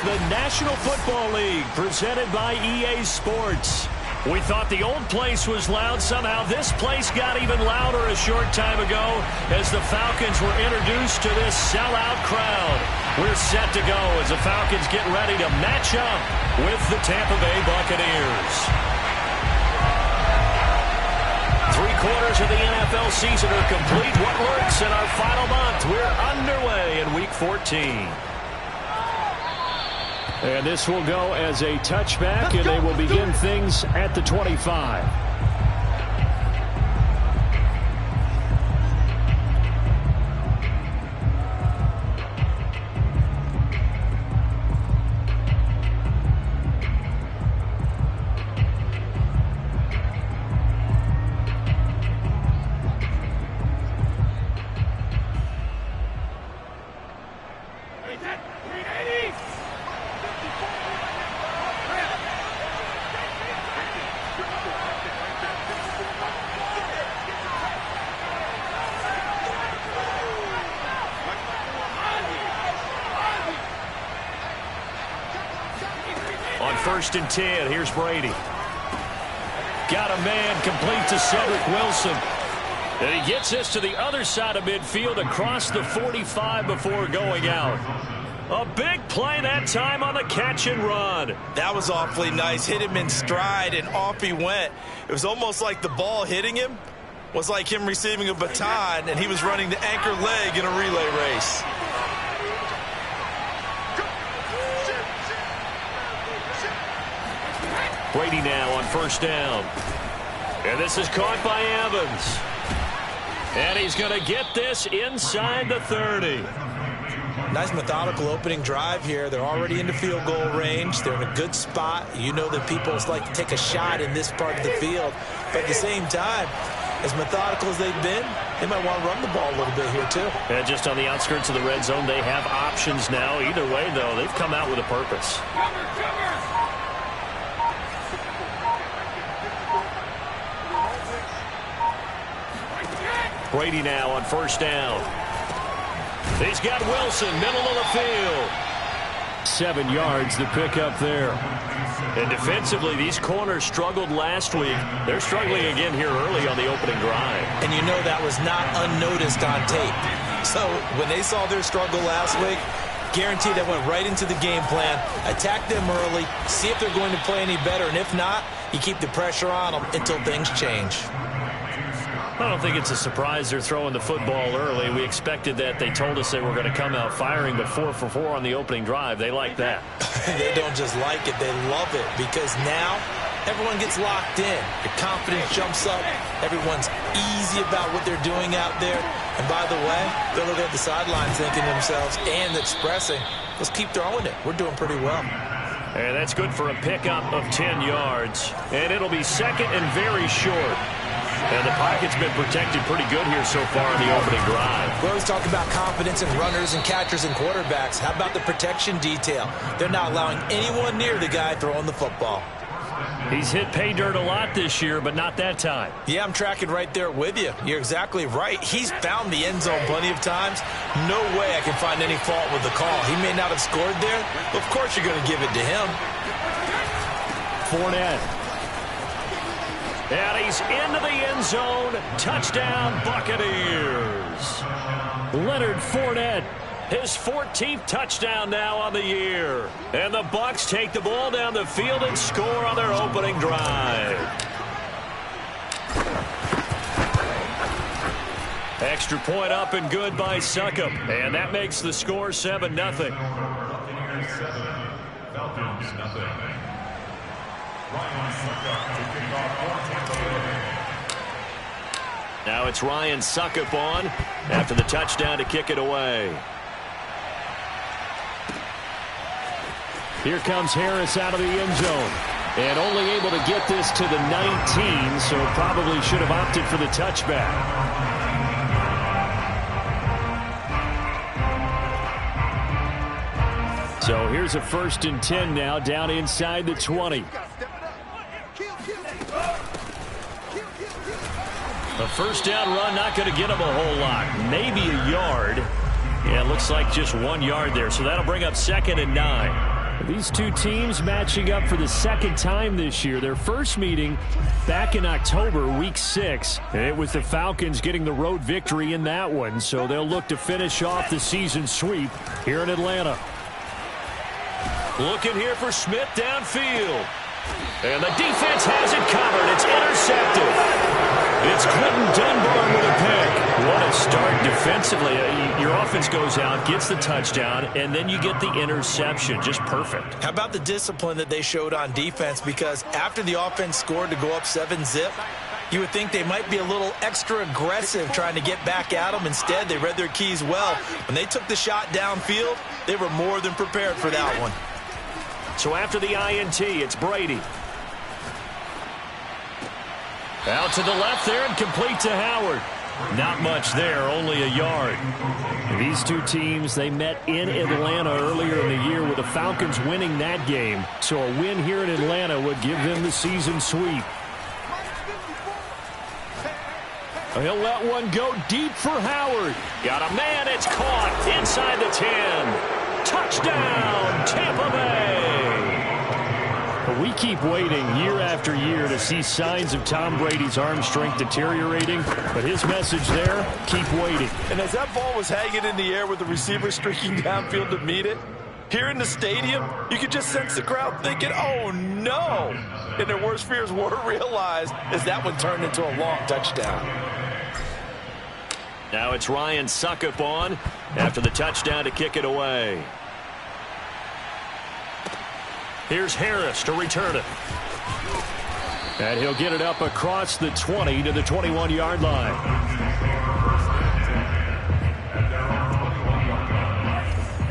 the National Football League, presented by EA Sports. We thought the old place was loud. Somehow this place got even louder a short time ago as the Falcons were introduced to this sellout crowd. We're set to go as the Falcons get ready to match up with the Tampa Bay Buccaneers. 3/4 of the NFL season are complete. What works in our final month? We're underway in Week 14. And this will go as a touchback, and they will begin things at the 25. On 1st and 10, here's Brady. Got a man complete to Cedric Wilson. And he gets this to the other side of midfield across the 45 before going out. A big play that time on the catch and run. That was awfully nice. Hit him in stride, and off he went. It was almost like the ball hitting him was like him receiving a baton, and he was running the anchor leg in a relay race. Brady now on 1st down. And this is caught by Evans. And he's going to get this inside the 30. Nice methodical opening drive here. They're already into field goal range. They're in a good spot. You know that people like to take a shot in this part of the field. But at the same time, as methodical as they've been, they might want to run the ball a little bit here too. And just on the outskirts of the red zone, they have options now. Either way, though, they've come out with a purpose. Brady now on 1st down. He's got Wilson, middle of the field. 7 yards, the pickup there. And defensively, these corners struggled last week. They're struggling again here early on the opening drive. And you know that was not unnoticed on tape. So when they saw their struggle last week, guaranteed that went right into the game plan. Attack them early, see if they're going to play any better. And if not, you keep the pressure on them until things change. I don't think it's a surprise they're throwing the football early. We expected that. They told us they were going to come out firing, but 4 for 4 on the opening drive. They like that. They don't just like it, they love it, because now everyone gets locked in. Your confidence jumps up. Everyone's easy about what they're doing out there. And by the way, they're looking at the sidelines thinking to themselves and expressing, let's keep throwing it. We're doing pretty well. And that's good for a pickup of 10 yards. And it'll be 2nd and very short. And the pocket's been protected pretty good here so far in the opening drive. We always talk about confidence in runners and catchers and quarterbacks. How about the protection detail? They're not allowing anyone near the guy throwing the football. He's hit pay dirt a lot this year, but not that time. Yeah, I'm tracking right there with you. You're exactly right. He's found the end zone plenty of times. No way I can find any fault with the call. He may not have scored there, but of course you're going to give it to him. Fournette. And he's into the end zone. Touchdown, Buccaneers. Leonard Fournette. His 14th touchdown now on the year. And the Bucs take the ball down the field and score on their opening drive. Extra point up and good by Succop. And that makes the score 7-0. Buccaneers 7, Falcons 0. Ryan Succop to kick off for Tampa Bay. Now it's Ryan Succop on after the touchdown to kick it away. Here comes Harris out of the end zone. And only able to get this to the 19, so probably should have opted for the touchback. So here's a 1st and 10 now, down inside the 20. A first down run, not going to get him a whole lot. Maybe a yard. Yeah, it looks like just 1 yard there. So that'll bring up 2nd and 9. These two teams matching up for the second time this year. Their first meeting back in October, week 6. It was the Falcons getting the road victory in that one, so they'll look to finish off the season sweep here in Atlanta. Looking here for Smith downfield. And the defense has it covered. It's intercepted. It's Clinton Dunbar with a pick. What a start defensively. Your offense goes out, gets the touchdown, and then you get the interception. Just perfect. How about the discipline that they showed on defense? Because after the offense scored to go up 7-zip, you would think they might be a little extra aggressive trying to get back at them. Instead, they read their keys well. When they took the shot downfield, they were more than prepared for that one. So after the INT, it's Brady. Out to the left there and complete to Howard. Not much there, only a yard. These two teams, they met in Atlanta earlier in the year with the Falcons winning that game. So a win here in Atlanta would give them the season sweep. He'll let one go deep for Howard. Got a man, it's caught inside the 10. Touchdown, Tampa Bay. We keep waiting year after year to see signs of Tom Brady's arm strength deteriorating, but his message there, keep waiting. And as that ball was hanging in the air with the receiver streaking downfield to meet it, here in the stadium, you could just sense the crowd thinking, oh no! And their worst fears were realized as that one turned into a long touchdown. Now it's Ryan Suckup on after the touchdown to kick it away. Here's Harris to return it. And he'll get it up across the 20 to the 21-yard line.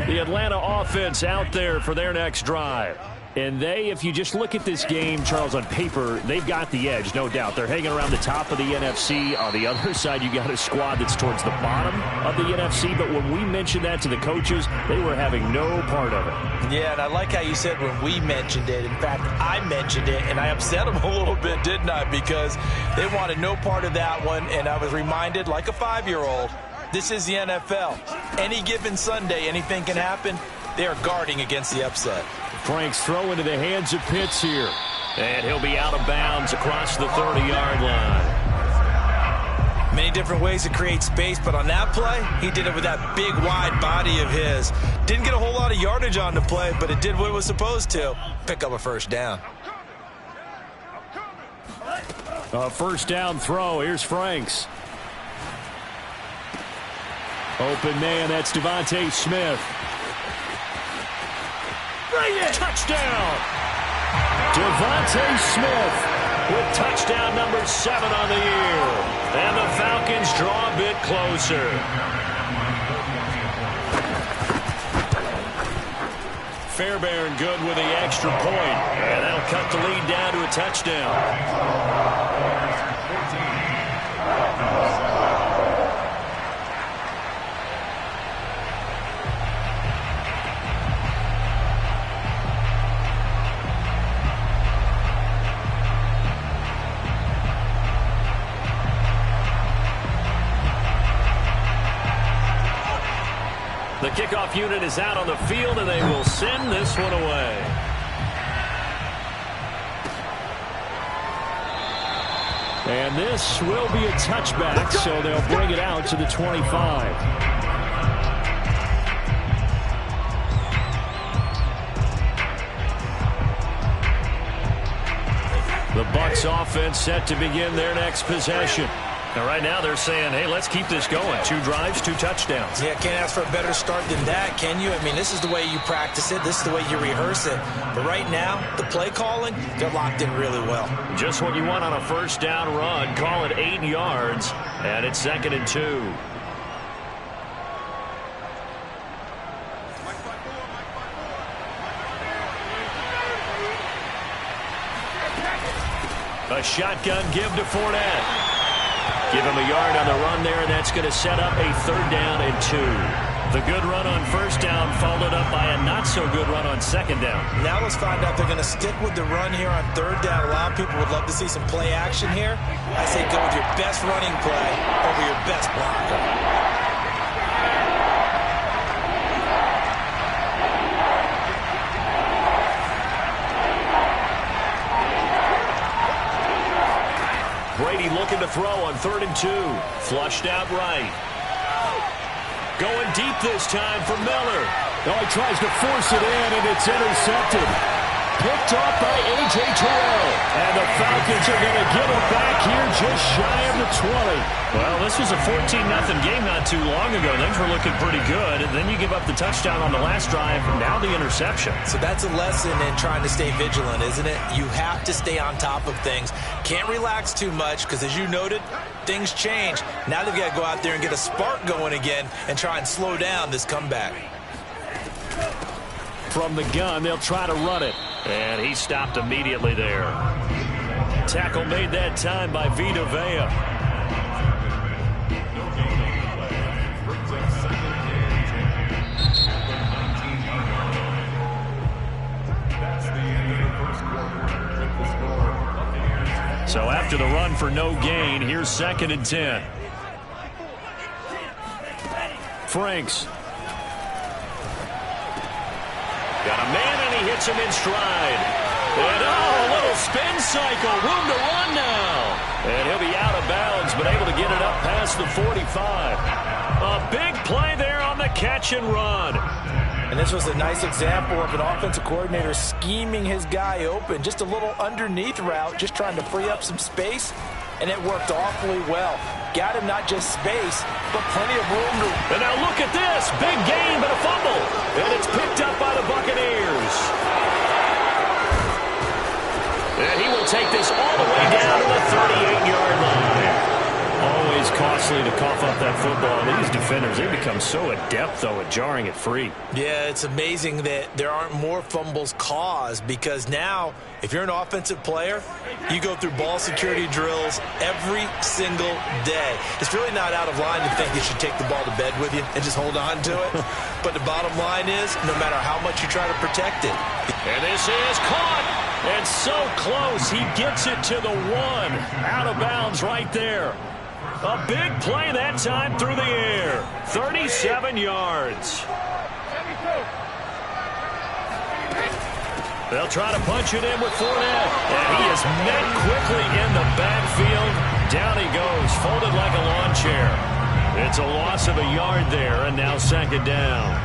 The Atlanta offense out there for their next drive. And they, if you just look at this game, Charles, on paper, they've got the edge, no doubt. They're hanging around the top of the NFC. On the other side, you got a squad that's towards the bottom of the NFC. But when we mentioned that to the coaches, they were having no part of it. Yeah, and I like how you said when we mentioned it. In fact, I mentioned it, and I upset them a little bit, didn't I? Because they wanted no part of that one, and I was reminded, like a 5-year-old, this is the NFL. Any given Sunday, anything can happen. They are guarding against the upset. Frank's throw into the hands of Pitts here. And he'll be out of bounds across the 30-yard line. Many different ways to create space, but on that play, he did it with that big, wide body of his. Didn't get a whole lot of yardage on the play, but it did what it was supposed to. Pick up a first down. A first down throw. Here's Franks. Open man, that's Devontae Smith. Touchdown! Devontae Smith with touchdown number 7 on the year. And the Falcons draw a bit closer. Fairbairn good with the extra point. And that'll cut the lead down to a touchdown. The kickoff unit is out on the field, and they will send this one away. And this will be a touchback, so they'll bring it out to the 25. The Bucs offense set to begin their next possession. And right now they're saying, hey, let's keep this going. 2 drives, 2 touchdowns. Yeah, can't ask for a better start than that, can you? I mean, this is the way you practice it. This is the way you rehearse it. But right now, the play calling, they're locked in really well. Just what you want on a first down run. Call it 8 yards, and it's 2nd and 2. A shotgun give to Fournette. Give him a yard on the run there, and that's going to set up a 3rd down and 2. The good run on first down followed up by a not-so-good run on 2nd down. Now let's find out if they're going to stick with the run here on 3rd down. A lot of people would love to see some play action here. I say go with your best running play over your best blocker. throw on 3rd and 2. Flushed out right. Going deep this time for Miller. Oh, he tries to force it in, and it's intercepted. Picked off by A.J. Terrell. And the Falcons are going to get it back here just shy of the 20. Well, this was a 14-0 game not too long ago. Things were looking pretty good. And then you give up the touchdown on the last drive. Now the interception. So that's a lesson in trying to stay vigilant, isn't it? You have to stay on top of things. Can't relax too much because, as you noted, things change. Now they've got to go out there and get a spark going again and try and slow down this comeback. From the gun, they'll try to run it. And he stopped immediately there. Tackle made that time by Vita Vea. So after the run for no gain, here's 2nd and 10. Franks. Got a man, and he hits him in stride. And, a little spin cycle. Room to run now. And he'll be out of bounds, but able to get it up past the 45. A big play there on the catch and run. And this was a nice example of an offensive coordinator scheming his guy open. Just a little underneath route, just trying to free up some space. And it worked awfully well. Got him not just space, but plenty of room to... And now look at this. Big gain, but a fumble. And it's picked up by the Buccaneers. And he will take this all the way down to the 38-yard line. Always costly to cough up that football. These defenders, they become so adept, though, at jarring it free. Yeah, it's amazing that there aren't more fumbles caused, because now, if you're an offensive player, you go through ball security drills every single day. It's really not out of line to think you should take the ball to bed with you and just hold on to it. But the bottom line is, no matter how much you try to protect it. And this is caught. And so close. He gets it to the 1. Out of bounds right there. A big play that time through the air. 37 yards. They'll try to punch it in with Fournette. And he is met quickly in the backfield. Down he goes, folded like a lawn chair. It's a loss of a yard there, and now 2nd down.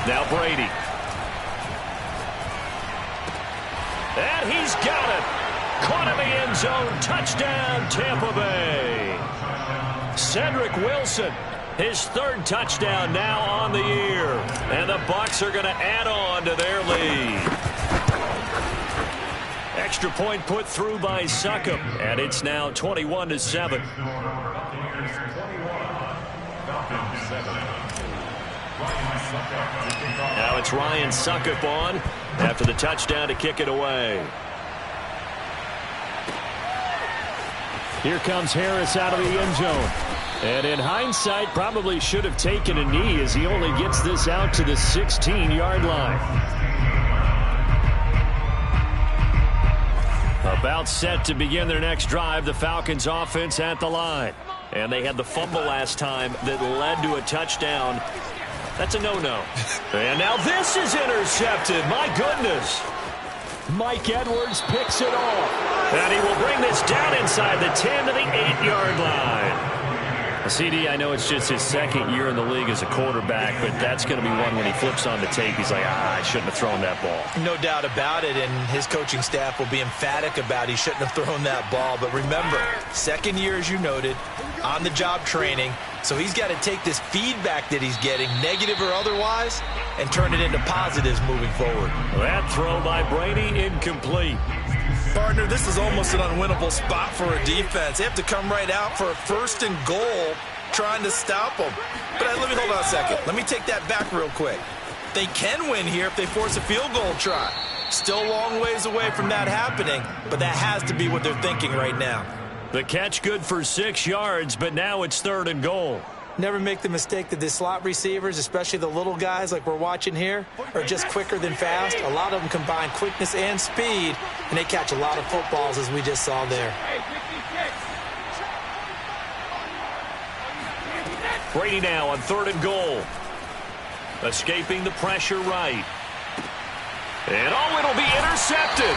Now Brady. And he's got it. Caught in the end zone. Touchdown, Tampa Bay. Cedric Wilson, his 3rd touchdown now on the year. And the Bucs are going to add on to their lead. Extra point put through by Succop. And it's now 21-7. Now it's Ryan Succop on after the touchdown to kick it away. Here comes Harris out of the end zone. And in hindsight, probably should have taken a knee as he only gets this out to the 16-yard line. About set to begin their next drive, the Falcons offense at the line. And they had the fumble last time that led to a touchdown. That's a no-no. And now this is intercepted. My goodness. Mike Edwards picks it off. And he will bring this down inside the 10 to the 8-yard line. CD, I know it's just his 2nd year in the league as a quarterback, but that's going to be one when he flips on the tape. He's like, I shouldn't have thrown that ball. No doubt about it, and his coaching staff will be emphatic about he shouldn't have thrown that ball. But remember, 2nd year, as you noted, on-the-job training. So he's got to take this feedback that he's getting, negative or otherwise, and turn it into positives moving forward. That throw by Brady incomplete. Partner, this is almost an unwinnable spot for a defense. They have to come right out for a 1st and goal trying to stop them. But let me hold on a second. Let me take that back real quick. They can win here if they force a field goal try. Still a long ways away from that happening, but that has to be what they're thinking right now. The catch good for 6 yards, but now it's 3rd and goal. Never make the mistake that the slot receivers, especially the little guys like we're watching here, are just quicker than fast. A lot of them combine quickness and speed, and they catch a lot of footballs, as we just saw there. Brady now on 3rd and goal. Escaping the pressure right. And it'll be intercepted.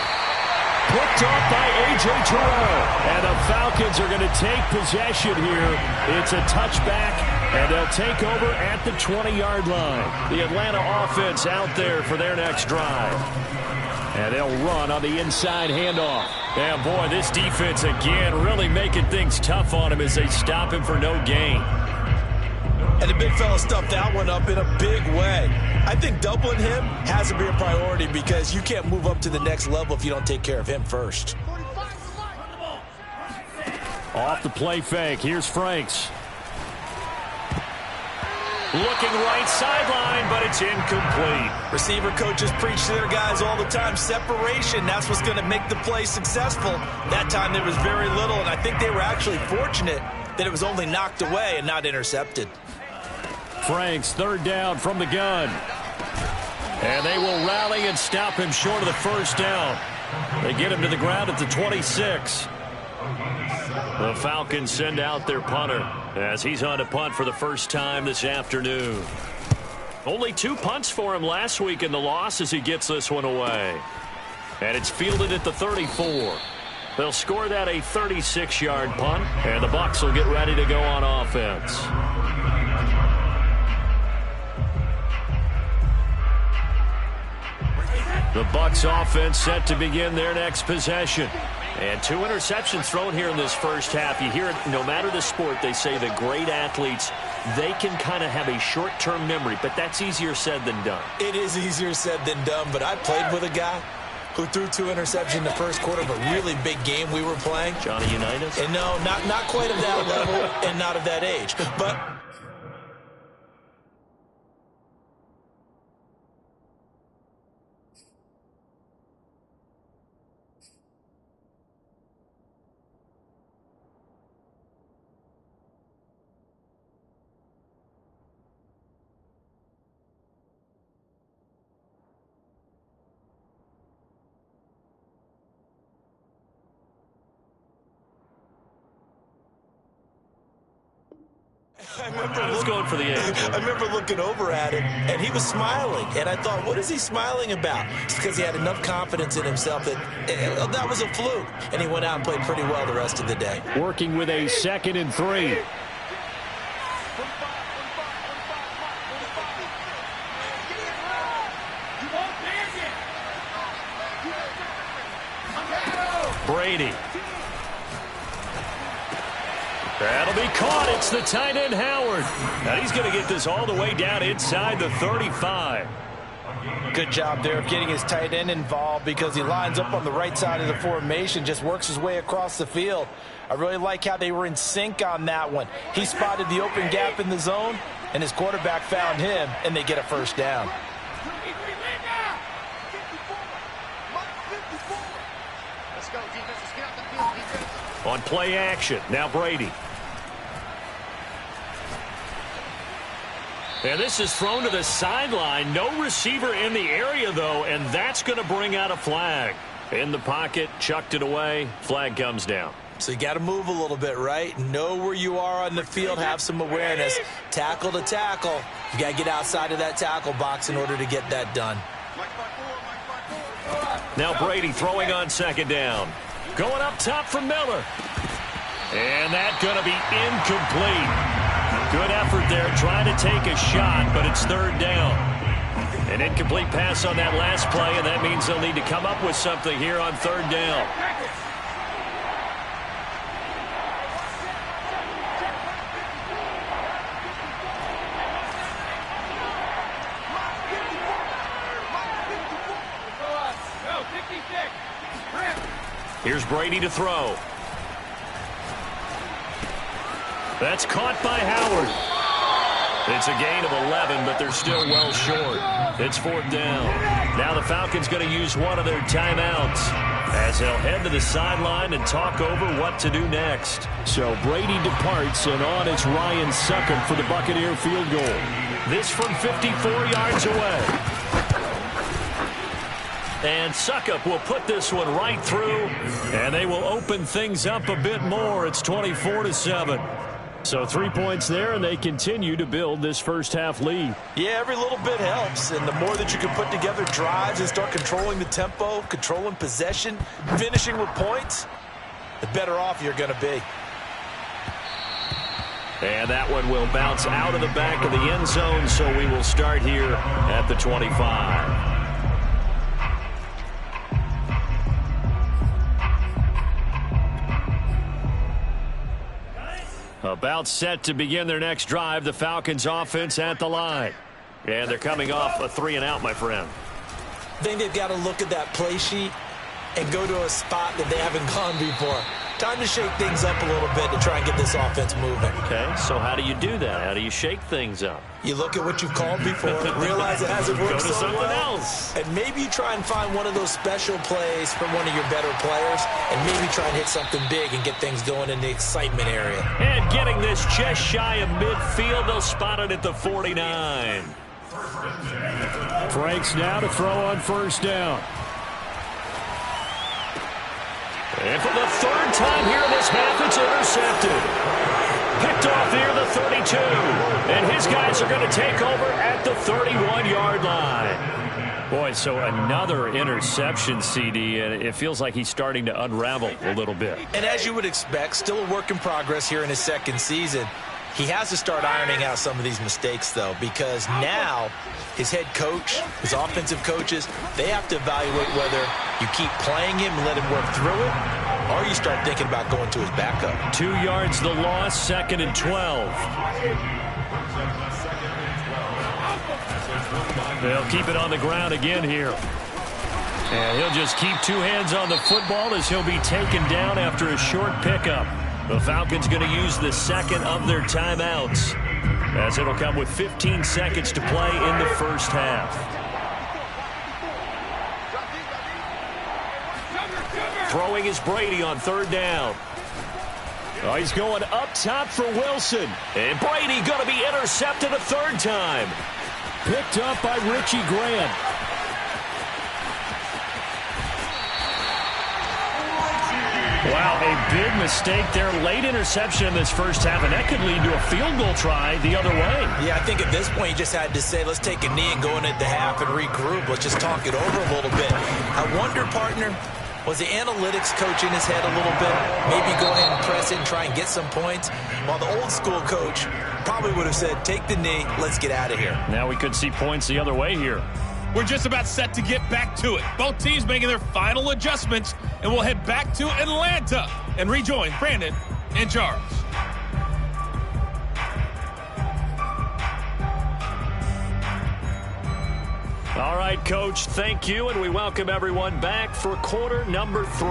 Picked off by A.J. Terrell. And the Falcons are going to take possession here. It's a touchback, and they'll take over at the 20-yard line. The Atlanta offense out there for their next drive. And they'll run on the inside handoff. And, boy, this defense, again, really making things tough on him as they stop him for no gain. And the big fella stuffed that one up in a big way. I think doubling him has to be a priority because you can't move up to the next level if you don't take care of him first. Off the play fake. Here's Franks. Looking right sideline, but it's incomplete. Receiver coaches preach to their guys all the time. Separation, that's what's going to make the play successful. That time there was very little, and I think they were actually fortunate that it was only knocked away and not intercepted. Franks, third down from the gun. And they will rally and stop him short of the first down. They get him to the ground at the 26. The Falcons send out their punter as he's on to punt for the first time this afternoon. Only 2 punts for him last week in the loss as he gets this one away. And it's fielded at the 34. They'll score that a 36-yard punt, and the Bucs will get ready to go on offense. The Bucs offense set to begin their next possession. And 2 interceptions thrown here in this first half. You hear it, no matter the sport, they say the great athletes, they can kind of have a short-term memory, but that's easier said than done. It is easier said than done, but I played with a guy who threw 2 interceptions in the first quarter of a really big game we were playing. Johnny Unitas? And no, not quite of that level and not of that age. But I remember looking over at him, and he was smiling. And I thought, what is he smiling about? It's because he had enough confidence in himself that that was a fluke. And he went out and played pretty well the rest of the day. Working with a 2nd and 3. Brady. That'll be caught. It's the tight end, Howard. Now he's going to get this all the way down inside the 35. Good job there of getting his tight end involved because he lines up on the right side of the formation, just works his way across the field. I really like how they were in sync on that one. He spotted the open gap in the zone, and his quarterback found him, and they get a first down. On play action, now Brady. And this is thrown to the sideline. No receiver in the area, though, and that's going to bring out a flag. In the pocket, chucked it away, flag comes down. So you got to move a little bit, right? Know where you are on the field, have some awareness. Tackle to tackle. You got to get outside of that tackle box in order to get that done. Now Brady throwing on 2nd down. Going up top for Miller. And that's going to be incomplete. Good effort there trying to take a shot, but it's 3rd down. An incomplete pass on that last play, and that means they'll need to come up with something here on 3rd down. Here's Brady to throw. That's caught by Howard. It's a gain of 11, but they're still well short. It's 4th down. Now the Falcons going to use one of their timeouts as they'll head to the sideline and talk over what to do next. So Brady departs, and on it's Ryan Succop for the Buccaneer field goal. This from 54 yards away. And Succop will put this one right through, and they will open things up a bit more. It's 24-7. So 3 points there, and they continue to build this first half lead. Yeah, every little bit helps, and the more that you can put together drives and start controlling the tempo, controlling possession, finishing with points, the better off you're going to be. And that one will bounce out of the back of the end zone, so we will start here at the 25. About set to begin their next drive, the Falcons offense at the line. And they're coming off a 3-and-out, my friend. I think they've got to look at that play sheet and go to a spot that they haven't gone before. Time to shake things up a little bit to try and get this offense moving. Okay, so how do you do that? How do you shake things up? You look at what you've called before, realize it hasn't worked so well, else. and maybe you try and find one of those special plays from one of your better players, and maybe try and hit something big and get things going in the excitement area. And getting this just shy of midfield, they'll spot it at the 49. Franks now to throw on first down. And for the third time here in this half, it's intercepted. Picked off near the 32. And his guys are going to take over at the 31-yard line. Boy, so another interception, CD, and it feels like he's starting to unravel a little bit. And as you would expect, still a work in progress here in his second season. He has to start ironing out some of these mistakes, though, because now his head coach, his offensive coaches, they have to evaluate whether you keep playing him and let him work through it, or you start thinking about going to his backup. 2 yards the loss, 2nd and 12. They'll keep it on the ground again here. And he'll just keep 2 hands on the football as he'll be taken down after a short pickup. The Falcons going to use the second of their timeouts, as it'll come with 15 seconds to play in the first half. Throwing is Brady on third down. Oh, he's going up top for Wilson. And Brady going to be intercepted a third time. Picked up by Richie Grant. Wow, a big mistake there. Late interception in this first half, and that could lead to a field goal try the other way. Yeah, I think at this point you just had to say, let's take a knee and go into the half and regroup. Let's just talk it over a little bit. I wonder, partner, was the analytics coach in his head a little bit? Maybe go ahead and press it and try and get some points? While the old school coach probably would have said, take the knee, let's get out of here. Now we could see points the other way here. We're just about set to get back to it. Both teams making their final adjustments, and we'll head back to Atlanta and rejoin Brandon and Charles. All right, Coach, thank you, and we welcome everyone back for quarter number 3.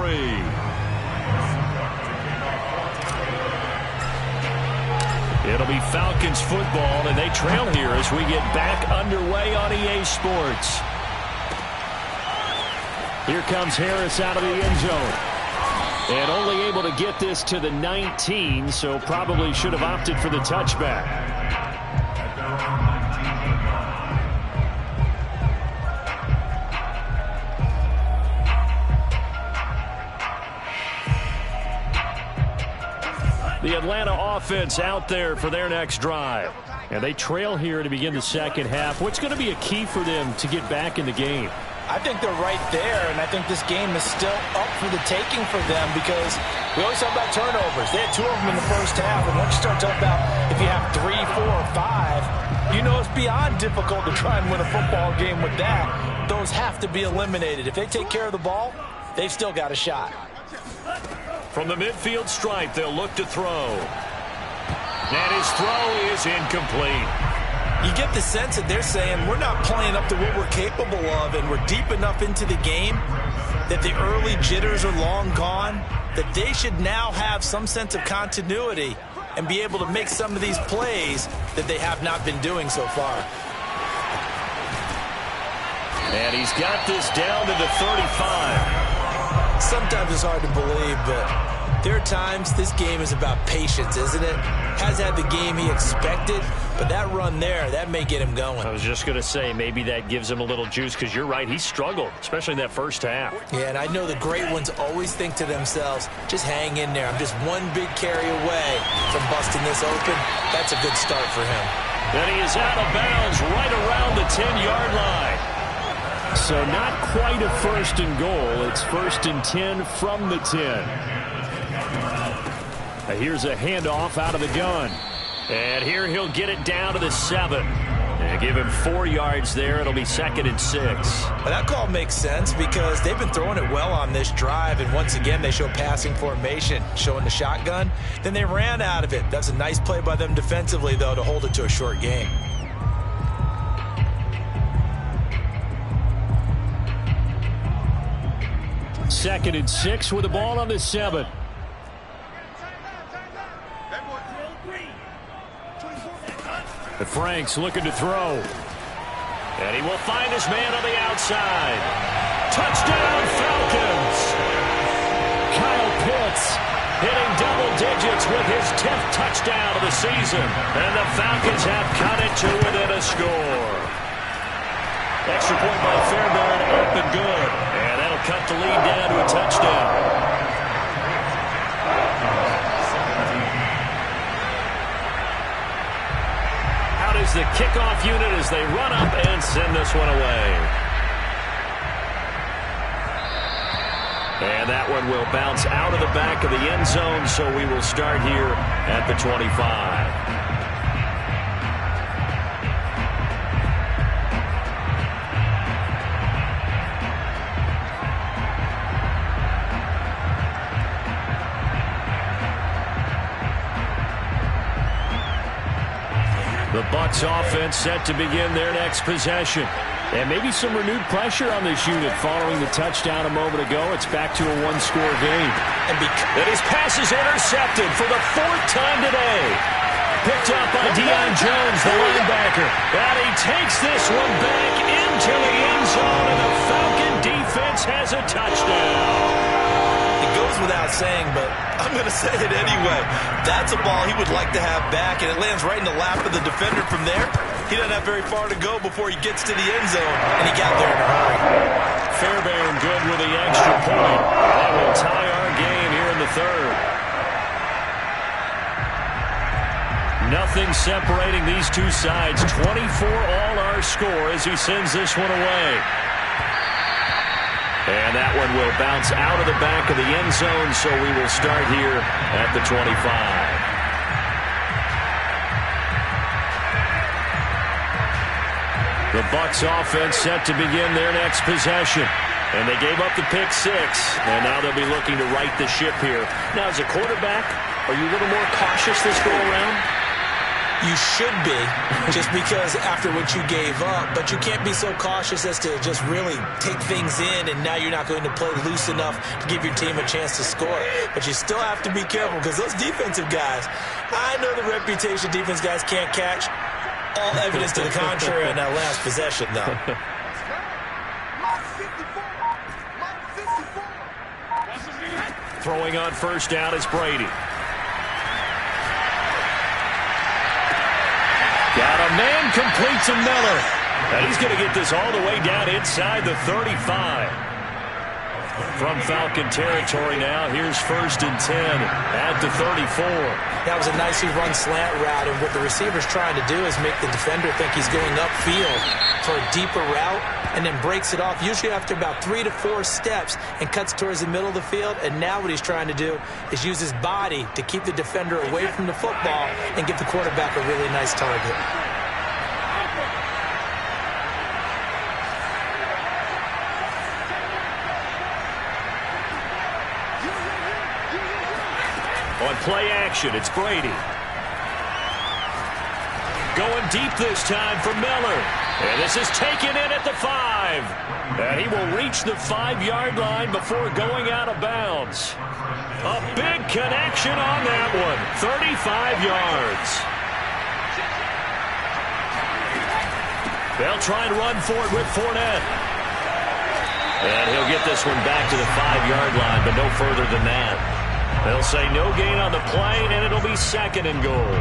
It'll be Falcons football, and they trail here as we get back underway on EA Sports. Here comes Harris out of the end zone. And only able to get this to the 19, so probably should have opted for the touchback. The Atlanta offense out there for their next drive. And they trail here to begin the second half. What's going to be a key for them to get back in the game? I think they're right there, and I think this game is still up for the taking for them because we always talk about turnovers. They had 2 of them in the first half, and once you start talking about if you have 3, 4, or 5, you know it's beyond difficult to try and win a football game with that. Those have to be eliminated. If they take care of the ball, they've still got a shot. From the midfield stripe, they'll look to throw. And his throw is incomplete. You get the sense that they're saying we're not playing up to what we're capable of, and we're deep enough into the game that the early jitters are long gone, that they should now have some sense of continuity and be able to make some of these plays that they have not been doing so far. And he's got this down to the 35. Sometimes it's hard to believe, but There are times this game is about patience, isn't it? Has had the game he expected, but that run there, that may get him going. I was just going to say, maybe that gives him a little juice, because you're right, he struggled, especially in that first half. Yeah, and I know the great ones always think to themselves, just hang in there. I'm just one big carry away from busting this open. That's a good start for him. And he is out of bounds right around the 10-yard line. So not quite a first and goal. It's first and 10 from the 10. Here's a handoff out of the gun. And here he'll get it down to the 7. And give him 4 yards there. It'll be second and 6. Well, that call makes sense because they've been throwing it well on this drive. And once again, they show passing formation, showing the shotgun. Then they ran out of it. That's a nice play by them defensively, though, to hold it to a short game. Second and 6 with the ball on the 7. Frank's looking to throw. And he will find his man on the outside. Touchdown, Falcons! Kyle Pitts hitting double digits with his 10th touchdown of the season. And the Falcons have cut it to within a score. Extra point by Fairbairn, up and good. And that'll cut the lead down to a touchdown. Is the kickoff unit as they run up and send this one away. And that one will bounce out of the back of the end zone, so we will start here at the 25. The Bucs offense set to begin their next possession. And maybe some renewed pressure on this unit following the touchdown a moment ago. It's back to a one-score game. And his pass is intercepted for the 4th time today. Picked up by Deion Jones, the linebacker. And he takes this one back into the end zone, and the Falcon defense has a touchdown. It goes without saying, but I'm going to say it anyway. That's a ball he would like to have back, and it lands right in the lap of the defender from there. He doesn't have very far to go before he gets to the end zone, and he got there in a hurry. Fairbairn good with the extra point. That will tie our game here in the 3rd. Nothing separating these two sides. 24 all our score as he sends this one away. And that one will bounce out of the back of the end zone, so we will start here at the 25. The Bucs offense set to begin their next possession. And they gave up the pick 6, and now they'll be looking to right the ship here. Now, as a quarterback, are you a little more cautious this go-around? You should be, just because after what you gave up, but you can't be so cautious as to just really take things in, and now you're not going to play loose enough to give your team a chance to score. But you still have to be careful, because those defensive guys, I know the reputation defense guys can't catch. All evidence to the contrary on that last possession, though. Throwing on first down is Brady. Got a man complete to Miller. And he's going to get this all the way down inside the 35. From Falcon territory now, here's first and 10 at the 34. That was a nicely run slant route, and what the receiver's trying to do is make the defender think he's going upfield for a deeper route, and then breaks it off, usually after about 3 to 4 steps, and cuts towards the middle of the field. And now what he's trying to do is use his body to keep the defender away from the football and give the quarterback a really nice target. On play action, it's Brady. Going deep this time for Miller. And this is taken in at the 5. And he will reach the 5-yard line before going out of bounds. A big connection on that one. 35 yards. They'll try and run for it with Fournette. And he'll get this one back to the 5-yard line, but no further than that. They'll say no gain on the play, and it'll be 2nd and goal.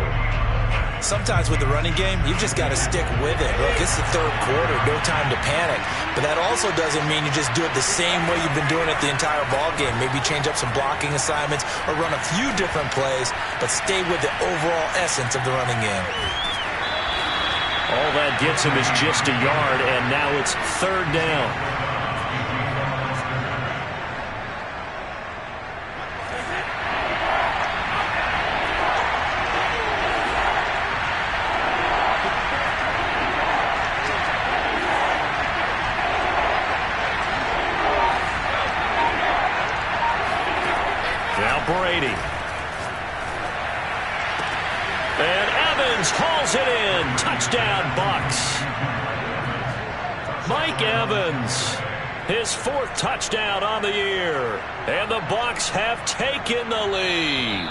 Sometimes with the running game, you've just got to stick with it. Look, it's the 3rd quarter, no time to panic. But that also doesn't mean you just do it the same way you've been doing it the entire ball game. Maybe change up some blocking assignments or run a few different plays, but stay with the overall essence of the running game. All that gets him is just a yard, and now it's 3rd down. Brady. And Evans hauls it in. Touchdown, Bucs. Mike Evans, his 4th touchdown on the year. And the Bucs have taken the lead.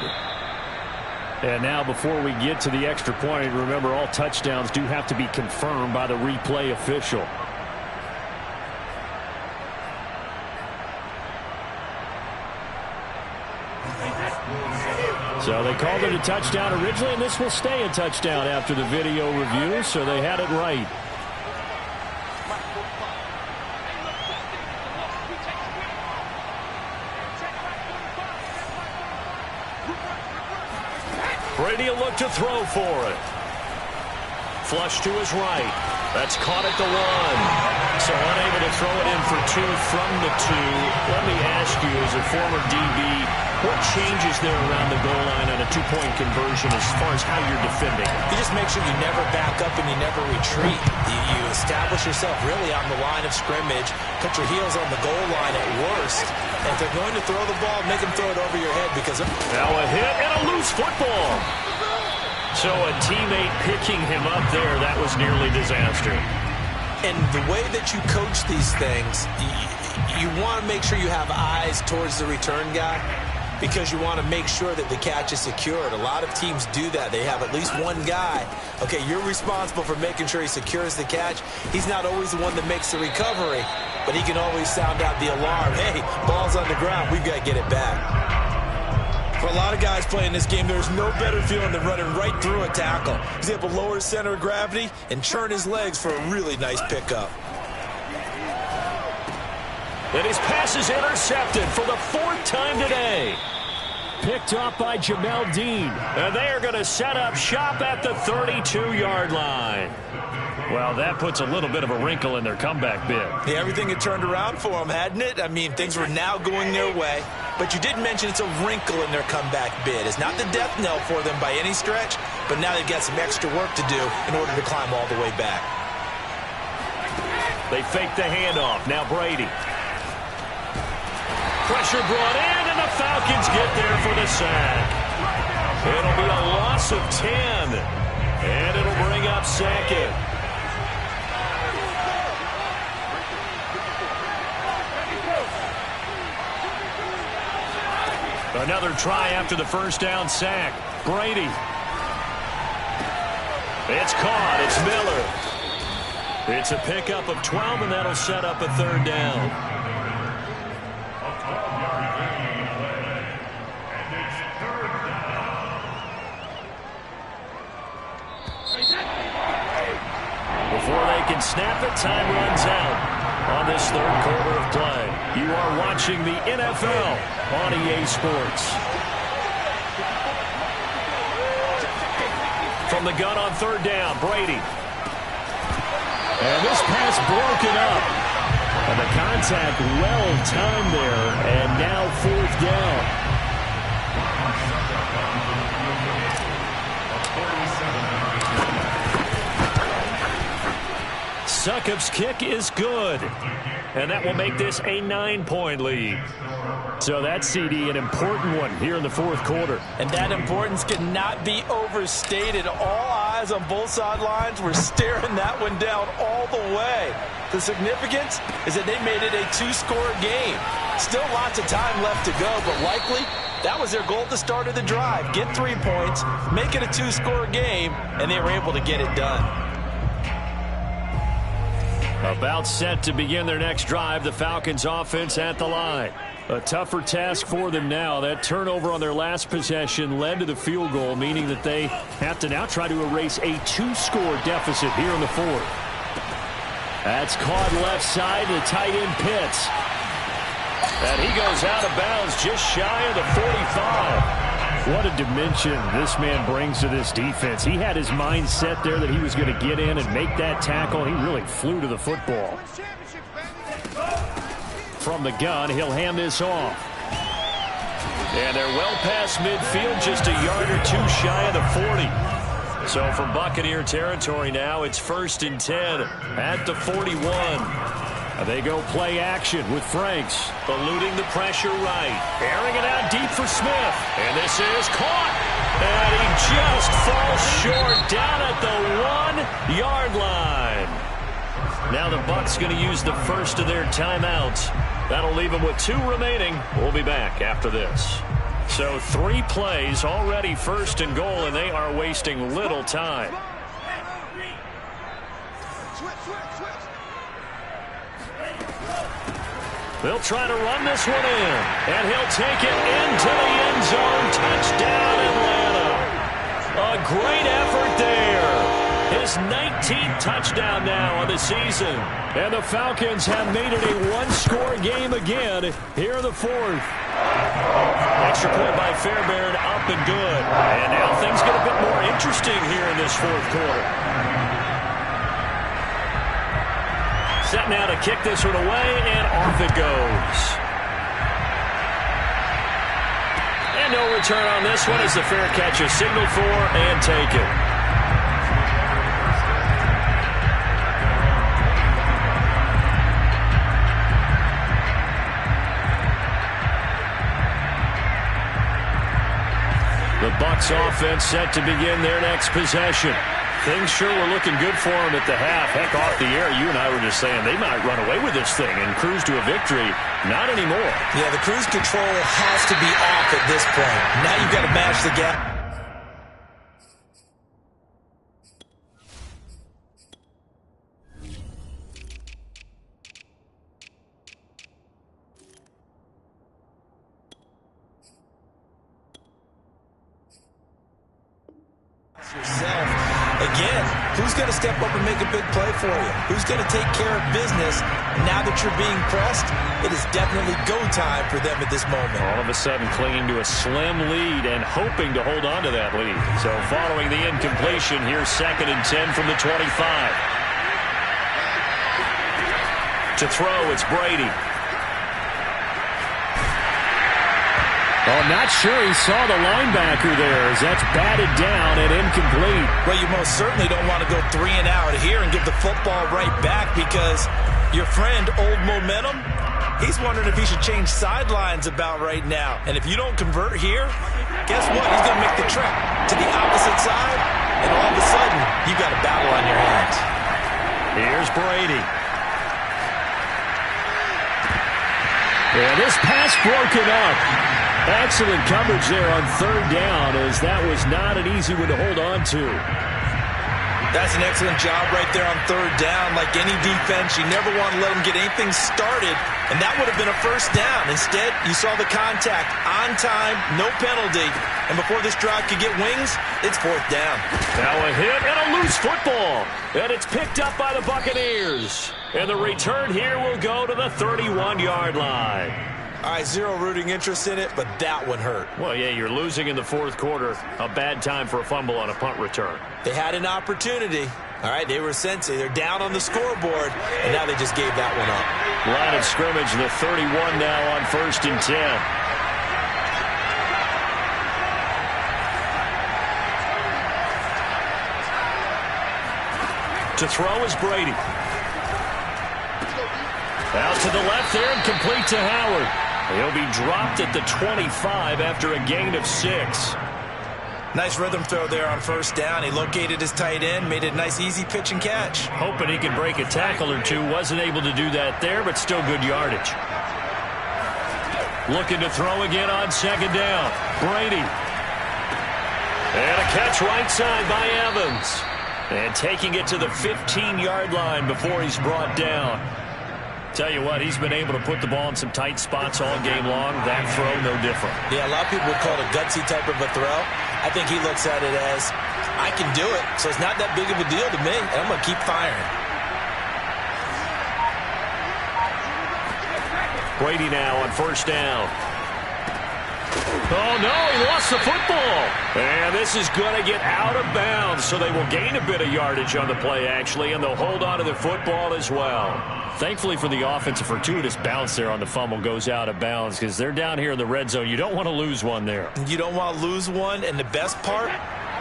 And now before we get to the extra point, remember all touchdowns do have to be confirmed by the replay official. So they called it a touchdown originally, and this will stay a touchdown after the video review, so they had it right. Brady will look to throw for it. Flush to his right. That's caught at the 1. So unable to throw it in for 2 from the 2. Let me ask you, as a former DB, what changes there around the goal line on a 2-point conversion as far as how you're defending? You just make sure you never back up and you never retreat. You establish yourself really on the line of scrimmage, put your heels on the goal line at worst. And if they're going to throw the ball, make them throw it over your head because... Now a hit and a loose football. So a teammate picking him up there, that was nearly disaster. And the way that you coach these things, you want to make sure you have eyes towards the return guy because you want to make sure that the catch is secured. A lot of teams do that. They have at least one guy. Okay, you're responsible for making sure he secures the catch. He's not always the one that makes the recovery, but he can always sound out the alarm. Hey, ball's on the ground. We've got to get it back. For a lot of guys playing this game, there's no better feeling than running right through a tackle. He's able to lower his center of gravity and churn his legs for a really nice pickup. And his pass is intercepted for the 4th time today. Picked off by Jamel Dean. And they are going to set up shop at the 32-yard line. Well, that puts a little bit of a wrinkle in their comeback bid. Yeah, everything had turned around for them, hadn't it? I mean, things were now going their way. But you did mention it's a wrinkle in their comeback bid. It's not the death knell for them by any stretch, but now they've got some extra work to do in order to climb all the way back. They fake the handoff. Now Brady. Pressure brought in, and the Falcons get there for the sack. It'll be a loss of 10, and it'll bring up 2nd. Another try after the 1st down sack. Brady. It's caught. It's Miller. It's a pickup of 12, and that'll set up a 3rd down. Before they can snap it, time runs out on this 3rd quarter of play. You are watching the NFL on EA Sports. From the gun on 3rd down, Brady. And this pass broken up. And the contact well timed there, and now 4th down. Succop's kick is good, and that will make this a 9-point lead. So that, CD, an important one here in the 4th quarter. And that importance cannot be overstated. All eyes on both sidelines were staring that one down all the way. The significance is that they made it a 2-score game. Still lots of time left to go, but likely that was their goal at the start of the drive. Get 3 points, make it a 2-score game, and they were able to get it done. About set to begin their next drive, the Falcons offense at the line. A tougher task for them now. That turnover on their last possession led to the field goal, meaning that they have to now try to erase a 2-score deficit here in the fourth. That's caught left side. The tight end Pitts. And he goes out of bounds just shy of the 45. What a dimension this man brings to this defense. He had his mind set there that he was going to get in and make that tackle. He really flew to the football. From the gun, he'll hand this off. And they're well past midfield, just a yard or two shy of the 40. So from Buccaneer territory now, it's 1st and 10 at the 41. They go play action with Franks, eluding the pressure right. Airing it out deep for Smith. And this is caught. And he just falls short down at the 1-yard line. Now the Bucs going to use the first of their timeouts. That'll leave them with 2 remaining. We'll be back after this. So 3 plays already 1st and goal, and they are wasting little time. They'll try to run this one in, and he'll take it into the end zone. Touchdown, Atlanta. A great effort there. His 19th touchdown now on the season. And the Falcons have made it a 1-score game again here in the fourth. Extra point by Fairbairn, up and good. And now things get a bit more interesting here in this fourth quarter. Set now to kick this one away, and off it goes. And no return on this one as the fair catch is signaled for and taken. The Bucs offense set to begin their next possession. Things sure were looking good for them at the half. Heck, off the air, you and I were just saying they might run away with this thing and cruise to a victory. Not anymore. Yeah, the cruise control has to be off at this point. Now you've got to match the gap. Yourself. Again, who's going to step up and make a big play for you? Who's going to take care of business now that you're being pressed? It is definitely go time for them at this moment. All of a sudden clinging to a slim lead and hoping to hold on to that lead. So following the incompletion, here's 2nd and 10 from the 25. To throw, it's Brady. Oh, not sure he saw the linebacker there as that's batted down and incomplete. Well, you most certainly don't want to go 3 and out here and give the football right back because your friend, Old Momentum, he's wondering if he should change sidelines about right now. And if you don't convert here, guess what? He's going to make the trek to the opposite side, and all of a sudden, you've got a battle on your hands. Here's Brady. Yeah, this pass broken up. Excellent coverage there on 3rd down, as that was not an easy one to hold on to. That's an excellent job right there on 3rd down. Like any defense, you never want to let them get anything started, and that would have been a 1st down. Instead, you saw the contact on time, no penalty, and before this drive could get wings, it's 4th down. Now a hit and a loose football, and it's picked up by the Buccaneers. And the return here will go to the 31-yard line. All right, zero rooting interest in it, but that one hurt. Well, yeah, you're losing in the fourth quarter. A bad time for a fumble on a punt return. They had an opportunity. All right, they were sensing. They're down on the scoreboard, and now they just gave that one up. Line of scrimmage, the 31 now on 1st and 10. To throw is Brady. Out to the left there and complete to Howard. He'll be dropped at the 25 after a gain of 6. Nice rhythm throw there on 1st down. He located his tight end, made it a nice easy pitch and catch. Hoping he could break a tackle or two. Wasn't able to do that there, but still good yardage. Looking to throw again on 2nd down. Brady. And a catch right side by Evans. And taking it to the 15-yard line before he's brought down. Tell you what, he's been able to put the ball in some tight spots all game long. That throw, no different. Yeah, a lot of people would call it a gutsy type of a throw. I think he looks at it as, I can do it, so it's not that big of a deal to me, and I'm going to keep firing. Brady now on first down. Oh, no, he lost the football. And this is going to get out of bounds, so they will gain a bit of yardage on the play, actually, and they'll hold on to the football as well. Thankfully for the offense, a fortuitous bounce there on the fumble goes out of bounds because they're down here in the red zone. You don't want to lose one there. You don't want to lose one, and the best part,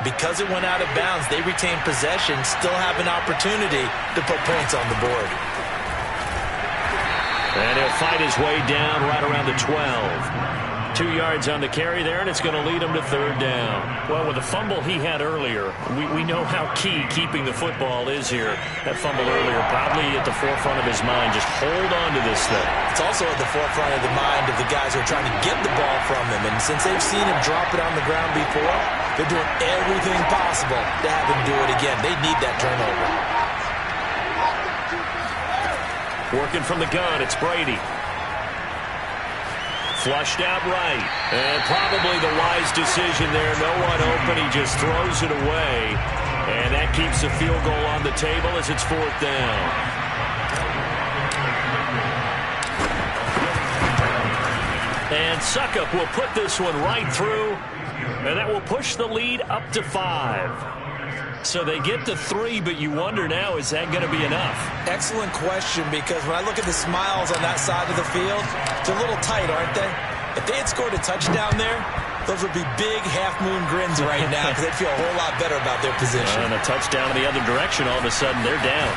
because it went out of bounds, they retain possession, still have an opportunity to put points on the board. And he'll fight his way down right around the 12. 2 yards on the carry there, and it's going to lead him to third down. Well, with the fumble he had earlier, we know how key keeping the football is here. That fumble earlier probably at the forefront of his mind. Just hold on to this thing. It's also at the forefront of the mind of the guys who are trying to get the ball from him. And since they've seen him drop it on the ground before, they're doing everything possible to have him do it again. They need that turnover. Working from the gun, it's Brady. Flushed out right. And probably the wise decision there. No one open. He just throws it away. And that keeps the field goal on the table as it's fourth down. And Suckup will put this one right through. And that will push the lead up to 5. So they get to 3, but you wonder now, is that going to be enough? Excellent question, because when I look at the smiles on that side of the field, they're a little tight, aren't they? If they had scored a touchdown there, those would be big half-moon grins right now because they'd feel a whole lot better about their position. And a touchdown in the other direction, all of a sudden they're down.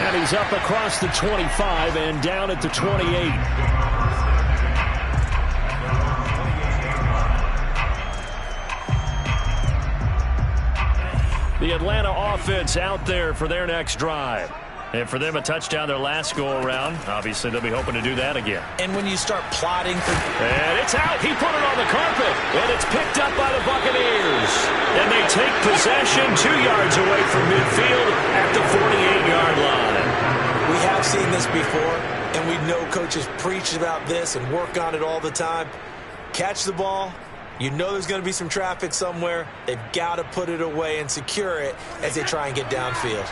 And he's up across the 25 and down at the 28. The Atlanta offense out there for their next drive. And for them, a touchdown their last go-around. Obviously, they'll be hoping to do that again. And when you start plotting for... And it's out. He put it on the carpet. And it's picked up by the Buccaneers. And they take possession 2 yards away from midfield at the 48-yard line. We have seen this before, and we know coaches preach about this and work on it all the time. Catch the ball. You know there's going to be some traffic somewhere. They've got to put it away and secure it as they try and get downfield.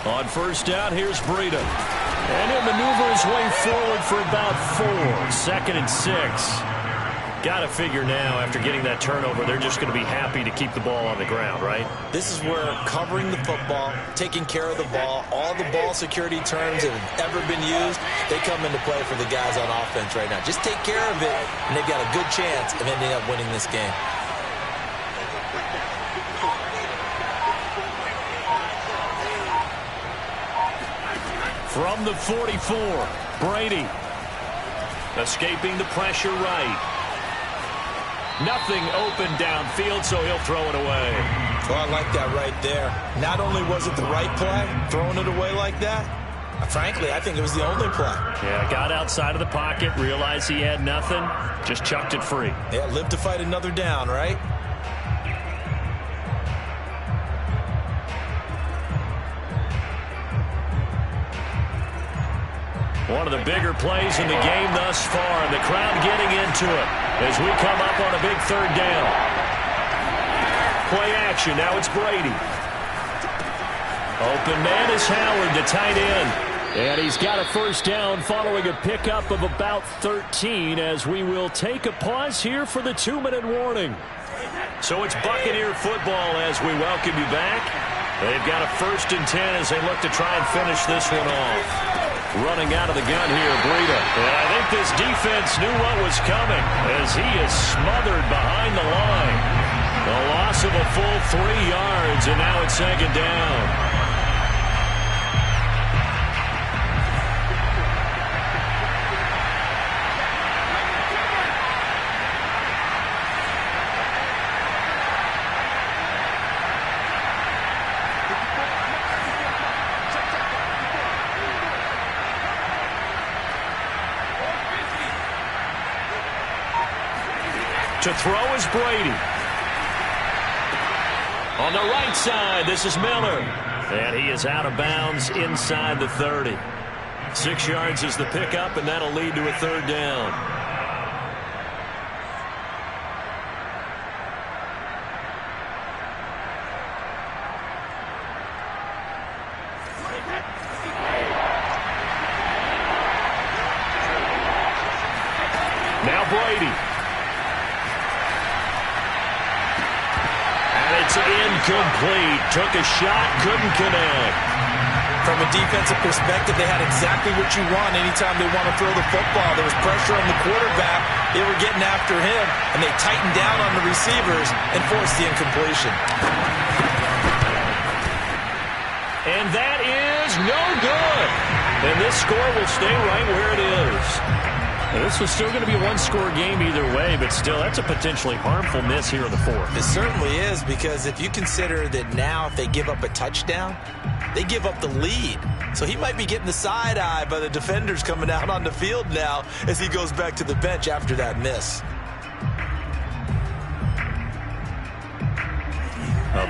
On first down, here's Breida. And he'll maneuver his way forward for about 4. 2nd and 6. Got to figure now, after getting that turnover, they're just going to be happy to keep the ball on the ground, right? This is where covering the football, taking care of the ball, all the ball security terms that have ever been used, they come into play for the guys on offense right now. Just take care of it, and they've got a good chance of ending up winning this game. From the 44, Brady. Escaping the pressure right. Nothing open downfield, so he'll throw it away. Well, I like that right there. Not only was it the right play, throwing it away like that, frankly, I think it was the only play. Yeah, got outside of the pocket, realized he had nothing, just chucked it free. Yeah, live to fight another down, right? One of the bigger plays in the game thus far, and the crowd getting into it as we come up on a big third down. Play action, now it's Brady. Open man is Howard, the tight end. And he's got a first down following a pickup of about 13 as we will take a pause here for the 2-minute warning. So it's Buccaneer football as we welcome you back. They've got a 1st and 10 as they look to try and finish this one off. Running out of the gun here, Breida. And I think this defense knew what was coming as he is smothered behind the line. The loss of a full 3 yards, and now it's 2nd down. To throw is Brady. On the right side, this is Miller. And he is out of bounds inside the 30. 6 yards is the pickup, and that'll lead to a third down. Now Brady. And it's incomplete. Took a shot, couldn't connect. From a defensive perspective, they had exactly what you want anytime they want to throw the football. There was pressure on the quarterback. They were getting after him, and they tightened down on the receivers and forced the incompletion. And that is no good. And this score will stay right where it is. Now, this was still going to be a one-score game either way, but still, that's a potentially harmful miss here in the fourth. It certainly is, because if you consider that now if they give up a touchdown, they give up the lead. So he might be getting the side eye by the defenders coming out on the field now as he goes back to the bench after that miss.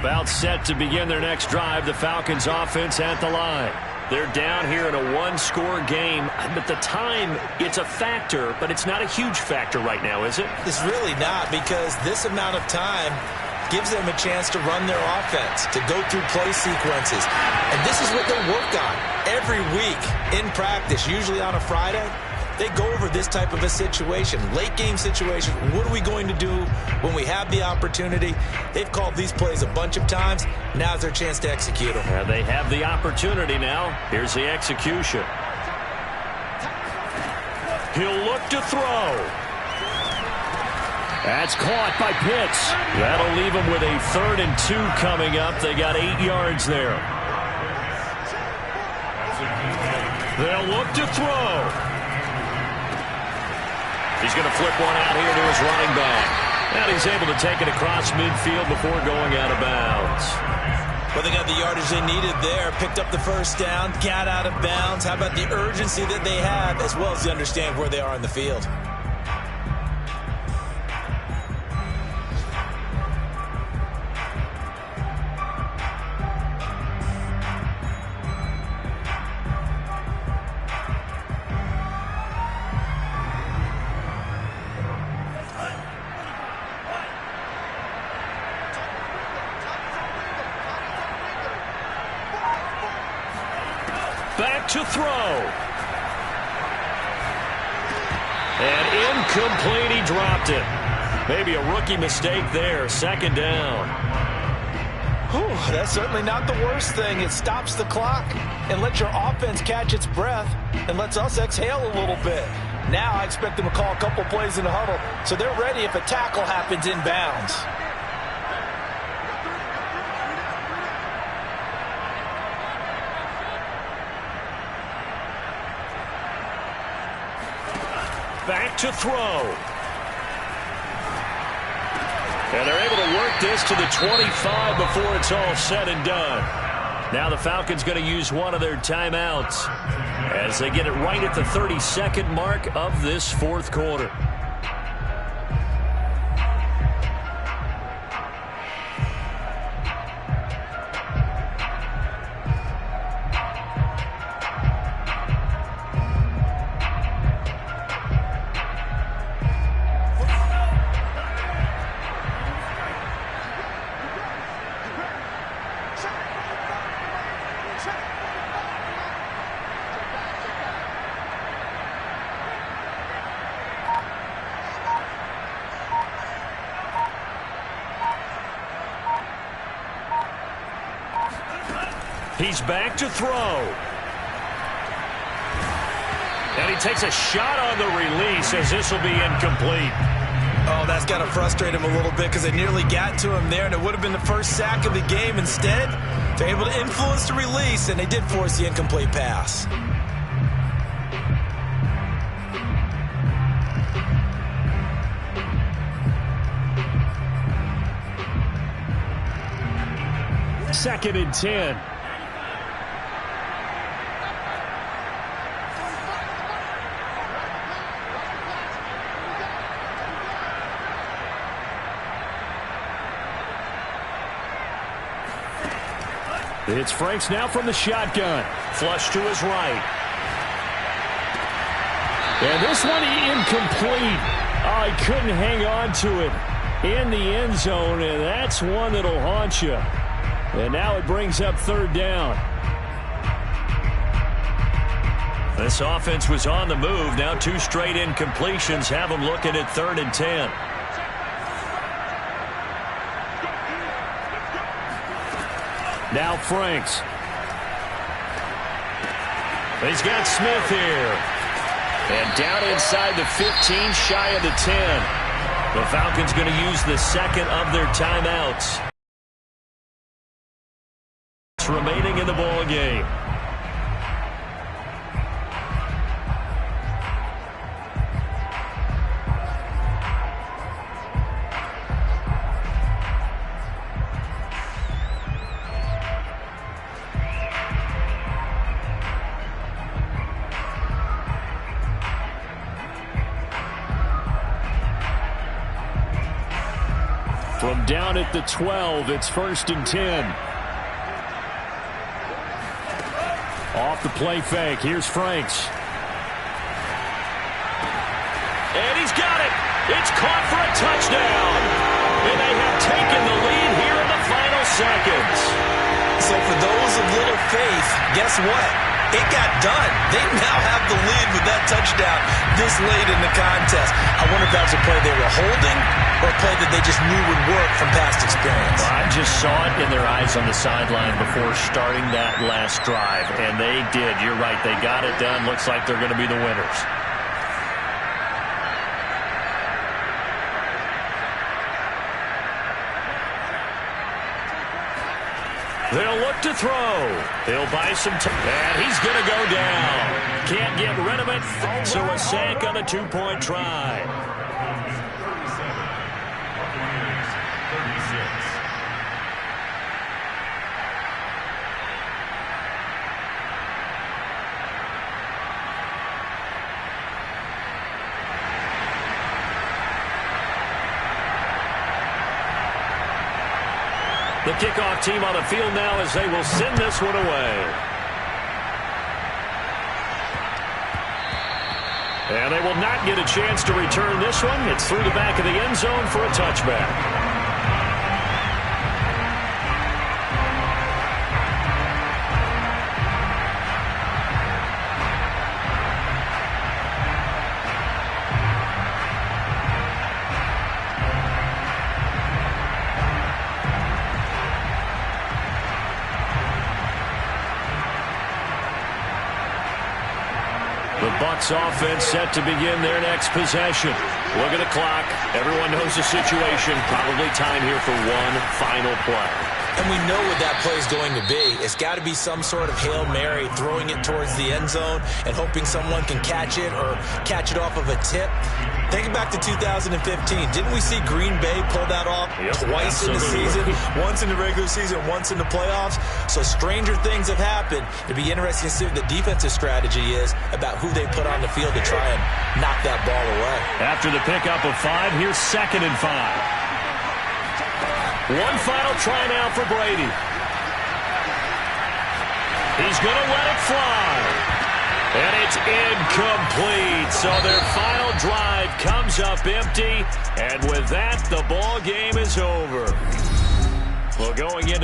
About set to begin their next drive, the Falcons offense at the line. They're down here in a one-score game, but the time, it's a factor, but it's not a huge factor right now, is it? It's really not, because this amount of time gives them a chance to run their offense, to go through play sequences. And this is what they work on every week in practice, usually on a Friday. They go over this type of a situation, late game situation. What are we going to do when we have the opportunity? They've called these plays a bunch of times. Now's their chance to execute them. Yeah, they have the opportunity now. Here's the execution. He'll look to throw. That's caught by Pitts. That'll leave him with a 3rd and 2 coming up. They got 8 yards there. They'll look to throw. He's going to flip one out here to his running back. And he's able to take it across midfield before going out of bounds. Well, they got the yardage they needed there. Picked up the first down, got out of bounds. How about the urgency that they have, as well as they understand where they are in the field? Back to throw. And incomplete, he dropped it. Maybe a rookie mistake there, 2nd down. Whew, that's certainly not the worst thing. It stops the clock and lets your offense catch its breath and lets us exhale a little bit. Now I expect them to call a couple plays in the huddle so they're ready if a tackle happens in bounds. Back to throw. And they're able to work this to the 25 before it's all said and done. Now the Falcons going to use one of their timeouts as they get it right at the 32nd mark of this 4th quarter. He's back to throw. And he takes a shot on the release as this will be incomplete. Oh, that's got to frustrate him a little bit because they nearly got to him there, and it would have been the first sack of the game. Instead, they're able to influence the release, and they did force the incomplete pass. Second and 10. It's Franks now from the shotgun. Flush to his right. And this one incomplete. Oh, he couldn't hang on to it in the end zone, and that's one that'll haunt you. And now it brings up third down. This offense was on the move. Now 2 straight incompletions have them looking at 3rd and 10. Now Franks. He's got Smith here. And down inside the 15, shy of the 10. The Falcons going to use the second of their timeouts. It's remaining in the ball game. From down at the 12, it's 1st and 10. Off the play fake. Here's Franks. And he's got it. It's caught for a touchdown. And they have taken the lead here in the final seconds. So for those of little faith, guess what? It got done. They now have the lead with that touchdown this late in the contest. I wonder if that's a play they were holding or a play that they just knew would work from past experience. Well, I just saw it in their eyes on the sideline before starting that last drive, and they did. You're right. They got it done. Looks like they're going to be the winners. They'll look to throw. He'll buy some time. And he's going to go down. Can't get rid of it. So a sack on a 2-point try. The kickoff team on the field now as they will send this one away. And they will not get a chance to return this one. It's through the back of the end zone for a touchback. The Bucs offense set to begin their next possession. Look at the clock. Everyone knows the situation. Probably time here for one final play. And we know what that play is going to be. It's got to be some sort of Hail Mary, throwing it towards the end zone and hoping someone can catch it or catch it off of a tip. Think back to 2015. Didn't we see Green Bay pull that off twice in the season? Once in the regular season, once in the playoffs. So stranger things have happened. It'd be interesting to see what the defensive strategy is about who they put on the field to try and knock that ball away. After the pickup of 5, here's 2nd and 5. One final try now for Brady. He's going to let it fly. And it's incomplete. So their final drive comes up empty. And with that, the ball game is over. Well, going into